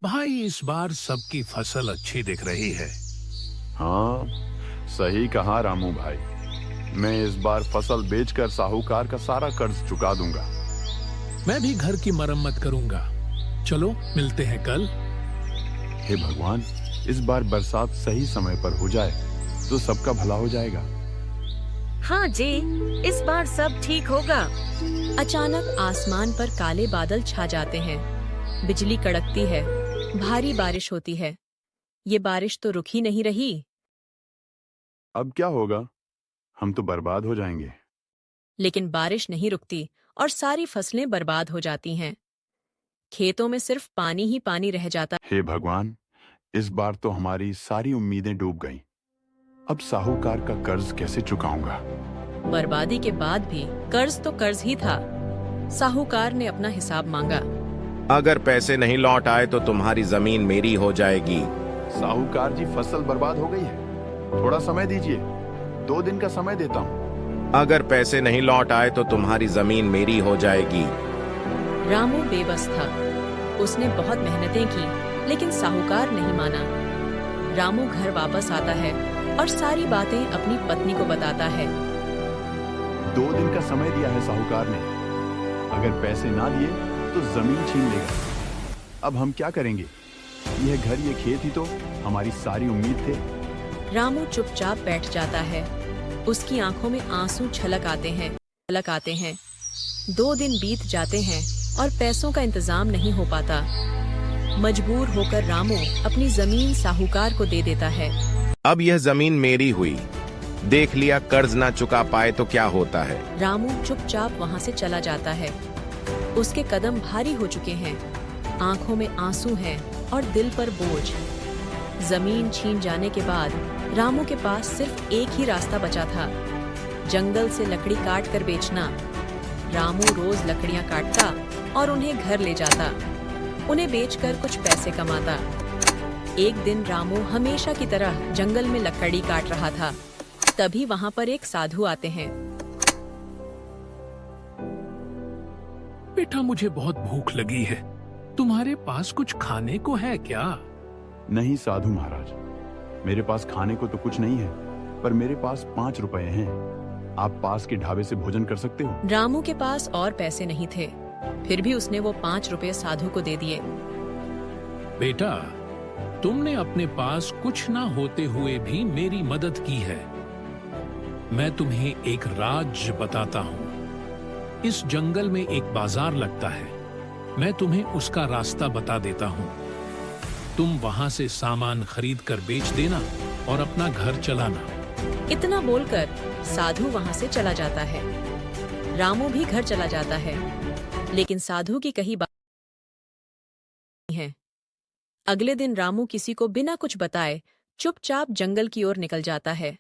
भाई इस बार सबकी फसल अच्छी दिख रही है। हाँ, सही कहा रामू भाई। मैं इस बार फसल बेचकर साहूकार का सारा कर्ज चुका दूंगा। मैं भी घर की मरम्मत करूंगा। चलो मिलते हैं कल। हे भगवान, इस बार बरसात सही समय पर हो जाए तो सबका भला हो जाएगा। हाँ जी, इस बार सब ठीक होगा। अचानक आसमान पर काले बादल छा जाते हैं। बिजली कड़कती है। भारी बारिश होती है। ये बारिश तो रुक ही नहीं रही। अब क्या होगा? हम तो बर्बाद हो जाएंगे। लेकिन बारिश नहीं रुकती और सारी फसलें बर्बाद हो जाती हैं। खेतों में सिर्फ पानी ही पानी रह जाता। हे भगवान, इस बार तो हमारी सारी उम्मीदें डूब गईं। अब साहूकार का कर्ज कैसे चुकाऊंगा? बर्बादी के बाद भी कर्ज तो कर्ज ही था। साहूकार ने अपना हिसाब मांगा। अगर पैसे नहीं लौट आए तो तुम्हारी जमीन मेरी हो जाएगी। साहूकार जी, फसल बर्बाद हो गई है। थोड़ा समय दीजिए, 2 दिन का समय देता हूँ। अगर पैसे नहीं लौट आए तो तुम्हारी जमीन मेरी हो जाएगी। रामू बेबस था। उसने बहुत मेहनतें की, लेकिन साहूकार नहीं माना। रामू घर वापस आता है और सारी बातें अपनी पत्नी को बताता है। 2 दिन का समय दिया है साहूकार ने। अगर पैसे ना दिए तो जमीन छीन लेगा। अब हम क्या करेंगे? यह घर, ये खेत ही तो हमारी सारी उम्मीद थे। रामू चुपचाप बैठ जाता है। उसकी आंखों में आंसू छलक आते हैं। 2 दिन बीत जाते हैं और पैसों का इंतजाम नहीं हो पाता। मजबूर होकर रामू अपनी जमीन साहूकार को दे देता है। अब यह जमीन मेरी हुई। देख लिया, कर्ज ना चुका पाए तो क्या होता है। रामू चुपचाप वहां से चला जाता है। उसके कदम भारी हो चुके हैं। आंखों में आंसू हैं और दिल पर बोझ। जमीन छीन जाने के बाद रामू के पास सिर्फ एक ही रास्ता बचा था, जंगल से लकड़ी काट कर बेचना। रामू रोज लकड़ियां काटता और उन्हें घर ले जाता। उन्हें बेचकर कुछ पैसे कमाता। एक दिन रामू हमेशा की तरह जंगल में लकड़ी काट रहा था। तभी वहां पर एक साधु आते हैं। बेटा, मुझे बहुत भूख लगी है। तुम्हारे पास कुछ खाने को है क्या? नहीं साधु महाराज, मेरे पास खाने को तो कुछ नहीं है, पर मेरे पास 5 रुपए हैं। आप पास के ढाबे से भोजन कर सकते हो। रामू के पास और पैसे नहीं थे, फिर भी उसने वो 5 रुपए साधु को दे दिए। बेटा, तुमने अपने पास कुछ ना होते हुए भी मेरी मदद की है। मैं तुम्हें एक राज बताता हूँ। इस जंगल में एक बाजार लगता है। मैं तुम्हें उसका रास्ता बता देता हूँ। तुम वहां से सामान खरीद कर बेच देना और अपना घर चलाना। इतना बोलकर साधु वहां से चला जाता है। रामू भी घर चला जाता है, लेकिन साधु की कही बात नहीं है। अगले दिन रामू किसी को बिना कुछ बताए चुपचाप जंगल की ओर निकल जाता है।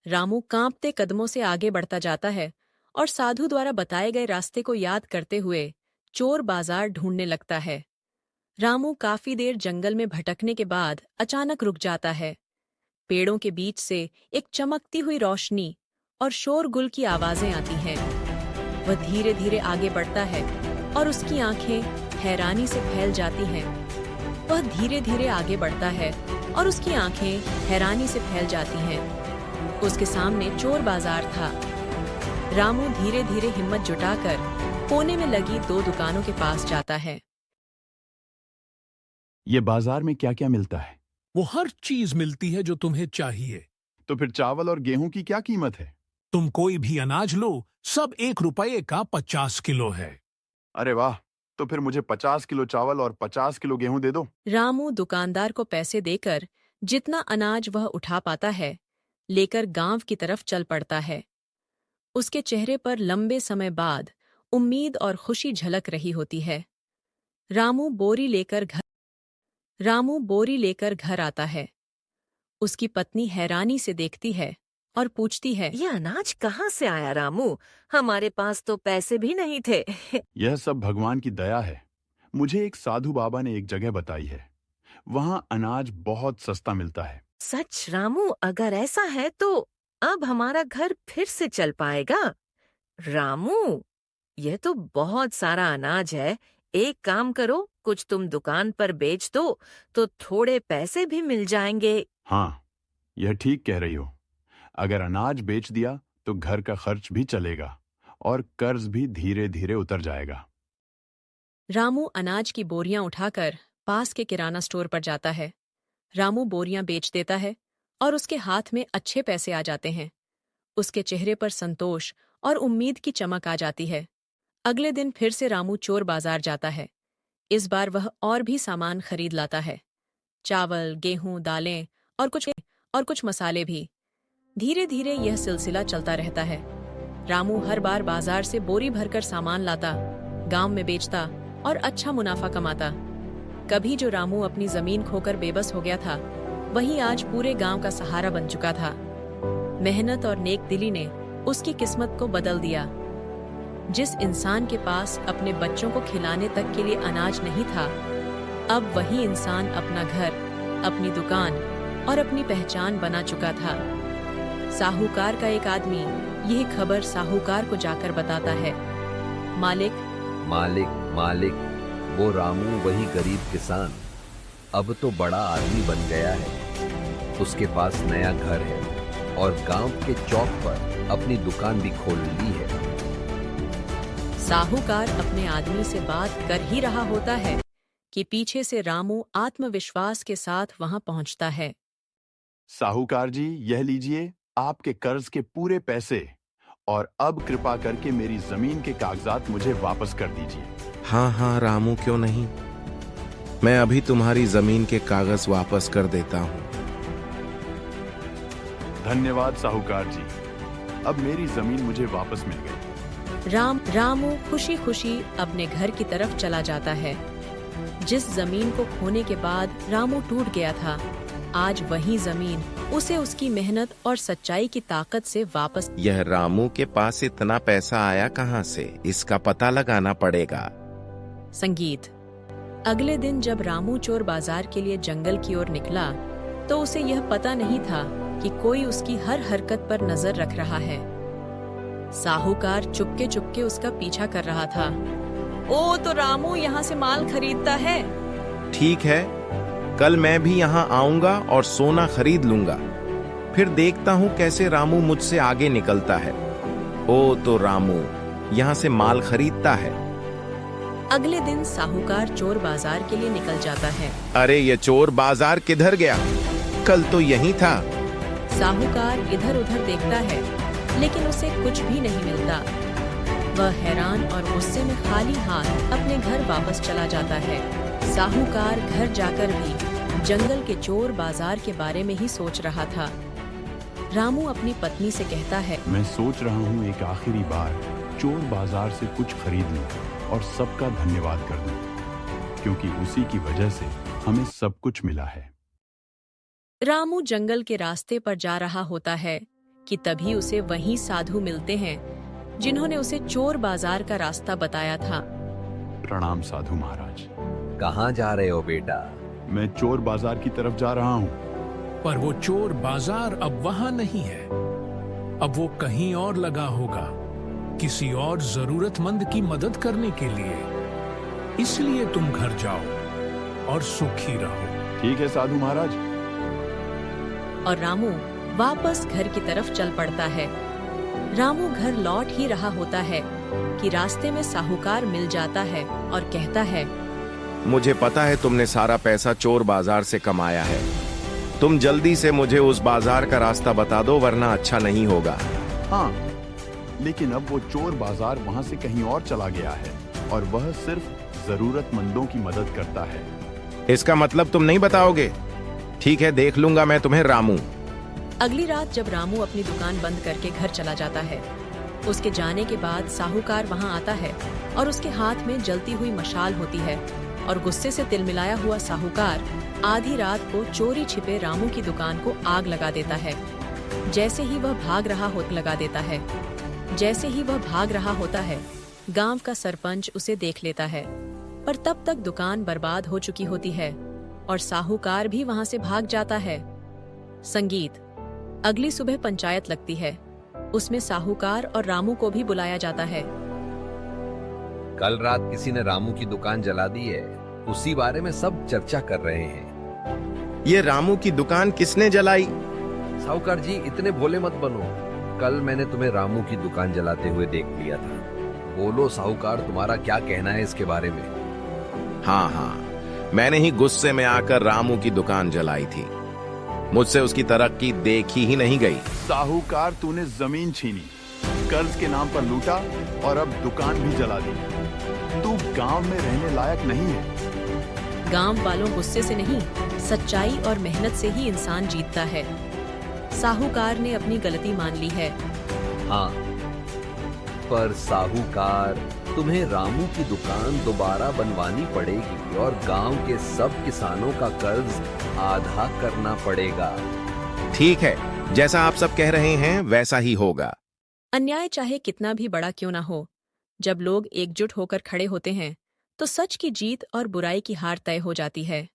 रामू कांपते कदमों से आगे बढ़ता जाता है और साधु द्वारा बताए गए रास्ते को याद करते हुए चोर बाजार ढूंढने लगता है। रामू काफी देर जंगल में भटकने के बाद अचानक रुक जाता है। पेड़ों के बीच से एक चमकती हुई रोशनी और शोरगुल की आवाजें आती हैं। वह धीरे धीरे आगे बढ़ता है और उसकी आंखें हैरानी से फैल जाती हैं। वह धीरे धीरे आगे बढ़ता है और उसकी आंखें हैरानी से फैल जाती हैं। उसके सामने चोर बाजार था। रामू धीरे धीरे हिम्मत जुटाकर कोने में लगी 2 दुकानों के पास जाता है। ये बाजार में क्या क्या मिलता है? वो हर चीज मिलती है जो तुम्हें चाहिए। तो फिर चावल और गेहूं की क्या कीमत है? तुम कोई भी अनाज लो, सब 1 रुपये का 50 किलो है। अरे वाह, तो फिर मुझे 50 किलो चावल और 50 किलो गेहूं दे दो। रामू दुकानदार को पैसे देकर जितना अनाज वह उठा पाता है लेकर गांव की तरफ चल पड़ता है। उसके चेहरे पर लंबे समय बाद उम्मीद और खुशी झलक रही होती है। रामू बोरी लेकर घर आता है। उसकी पत्नी हैरानी से देखती है और पूछती है, ये अनाज कहाँ से आया रामू? हमारे पास तो पैसे भी नहीं थे। यह सब भगवान की दया है। मुझे एक साधु बाबा ने एक जगह बताई है। वहां अनाज बहुत सस्ता मिलता है। सच रामू, अगर ऐसा है तो अब हमारा घर फिर से चल पाएगा। रामू, यह तो बहुत सारा अनाज है। एक काम करो, कुछ तुम दुकान पर बेच दो तो थोड़े पैसे भी मिल जाएंगे। हाँ, यह ठीक कह रही हो। अगर अनाज बेच दिया तो घर का खर्च भी चलेगा और कर्ज भी धीरे धीरे उतर जाएगा। रामू अनाज की बोरियां उठाकर पास के किराना स्टोर पर जाता है। रामू बोरियां बेच देता है और उसके हाथ में अच्छे पैसे आ जाते हैं। उसके चेहरे पर संतोष और उम्मीद की चमक आ जाती है। अगले दिन फिर से रामू चोर बाजार जाता है। इस बार वह और भी सामान खरीद लाता है। चावल, गेहूं, दालें और कुछ मसाले भी। धीरे धीरे यह सिलसिला चलता रहता है। रामू हर बार बाजार से बोरी भरकर सामान लाता, गांव में बेचता और अच्छा मुनाफा कमाता। कभी जो रामू अपनी जमीन खोकर बेबस हो गया था, वही आज पूरे गांव का सहारा बन चुका था। मेहनत और नेक दिली ने उसकी किस्मत को बदल दिया। जिस इंसान के पास अपने बच्चों को खिलाने तक के लिए अनाज नहीं था, अब वही इंसान अपना घर, अपनी दुकान और अपनी पहचान बना चुका था। साहूकार का एक आदमी यह खबर साहूकार को जाकर बताता है। मालिक, मालिक, मालिक, वो रामू वही गरीब किसान अब तो बड़ा आदमी बन गया है। उसके पास नया घर है और गांव के चौक पर अपनी दुकान भी खोल ली है। साहूकार अपने आदमी से बात कर ही रहा होता है कि पीछे से रामू आत्मविश्वास के साथ वहां पहुंचता है। साहूकार जी, यह लीजिए आपके कर्ज के पूरे पैसे, और अब कृपा करके मेरी जमीन के कागजात मुझे वापस कर दीजिए। हाँ हाँ रामू, क्यों नहीं, मैं अभी तुम्हारी जमीन के कागज वापस कर देता हूँ। धन्यवाद साहूकार जी, अब मेरी जमीन मुझे वापस मिल गई। रामू खुशी खुशी अपने घर की तरफ चला जाता है। जिस जमीन को खोने के बाद रामू टूट गया था, आज वही जमीन उसे उसकी मेहनत और सच्चाई की ताकत से वापस। यह रामू के पास इतना पैसा आया कहाँ से, इसका पता लगाना पड़ेगा। संगीत। अगले दिन जब रामू चोर बाजार के लिए जंगल की ओर निकला, तो उसे यह पता नहीं था कि कोई उसकी हर हरकत पर नजर रख रहा है। साहूकार चुपके चुपके उसका पीछा कर रहा था। ओ, तो रामू यहाँ से माल खरीदता है। ठीक है, कल मैं भी यहाँ आऊंगा और सोना खरीद लूंगा। फिर देखता हूँ कैसे रामू मुझसे आगे निकलता है। ओ, तो रामू यहाँ से माल खरीदता है। अगले दिन साहूकार चोर बाजार के लिए निकल जाता है। अरे ये चोर बाजार किधर गया, कल तो यहीं था। साहूकार इधर उधर देखता है, लेकिन उसे कुछ भी नहीं मिलता। वह हैरान और गुस्से में खाली हाथ अपने घर वापस चला जाता है। साहूकार घर जाकर भी जंगल के चोर बाजार के बारे में ही सोच रहा था। रामू अपनी पत्नी से कहता है, मैं सोच रहा हूँ एक आखिरी बार चोर बाजार से कुछ खरीद लूं और सबका धन्यवाद कर दूं, क्योंकि उसी की वजह से हमें सब कुछ मिला है। रामू जंगल के रास्ते पर जा रहा होता है कि तभी उसे वही साधु मिलते हैं जिन्होंने उसे चोर बाजार का रास्ता बताया था। प्रणाम साधु महाराज। कहाँ जा रहे हो बेटा? मैं चोर बाजार की तरफ जा रहा हूँ। पर वो चोर बाजार अब वहां नहीं है। अब वो कहीं और लगा होगा, किसी और जरूरतमंद की मदद करने के लिए। इसलिए तुम घर जाओ और सुखी रहो। ठीक है साधु महाराज। और रामू वापस घर की तरफ चल पड़ता है। रामू घर लौट ही रहा होता है कि रास्ते में साहूकार मिल जाता है और कहता है, मुझे पता है तुमने सारा पैसा चोर बाजार से कमाया है। तुम जल्दी से मुझे उस बाजार का रास्ता बता दो, वरना अच्छा नहीं होगा। हाँ, लेकिन अब वो चोर बाजार वहाँ से कहीं और चला गया है और वह सिर्फ जरूरतमंदों की मदद करता है। इसका मतलब तुम नहीं बताओगे? ठीक है, देख लूंगा मैं तुम्हें रामू। अगली रात जब रामू अपनी दुकान बंद करके घर चला जाता है, उसके जाने के बाद साहूकार वहां आता है और उसके हाथ में जलती हुई मशाल होती है और गुस्से से तिलमिलाया हुआ साहूकार आधी रात को चोरी छिपे रामू की दुकान को आग लगा देता है। जैसे ही वह भाग रहा होता है, गांव का सरपंच उसे देख लेता है, पर तब तक दुकान बर्बाद हो चुकी होती है और साहूकार भी वहां से भाग जाता है। संगीत। अगली सुबह पंचायत लगती है। उसमें साहूकार और रामू को भी बुलाया जाता है। कल रात किसी ने रामू की दुकान जला दी है, उसी बारे में सब चर्चा कर रहे हैं। ये रामू की दुकान किसने जलाई? साहूकार जी, इतने भोले मत बनो। कल मैंने तुम्हें रामू की दुकान जलाते हुए देख लिया था। बोलो साहूकार, तुम्हारा क्या कहना है इसके बारे में? हाँ हाँ, मैंने ही गुस्से में आकर रामू की दुकान जलाई थी। मुझसे उसकी तरक्की देखी ही नहीं गई। साहूकार, तूने जमीन छीनी, कर्ज के नाम पर लूटा और अब दुकान भी जला दी। तू गांव में रहने लायक नहीं है। गांव वालों गुस्से से नहीं, सच्चाई और मेहनत से ही इंसान जीतता है। साहूकार ने अपनी गलती मान ली है। हाँ, पर साहूकार, तुम्हें रामू की दुकान दोबारा बनवानी पड़ेगी और गांव के सब किसानों का कर्ज आधा करना पड़ेगा। ठीक है, जैसा आप सब कह रहे हैं वैसा ही होगा। अन्याय चाहे कितना भी बड़ा क्यों ना हो, जब लोग एकजुट होकर खड़े होते हैं तो सच की जीत और बुराई की हार तय हो जाती है।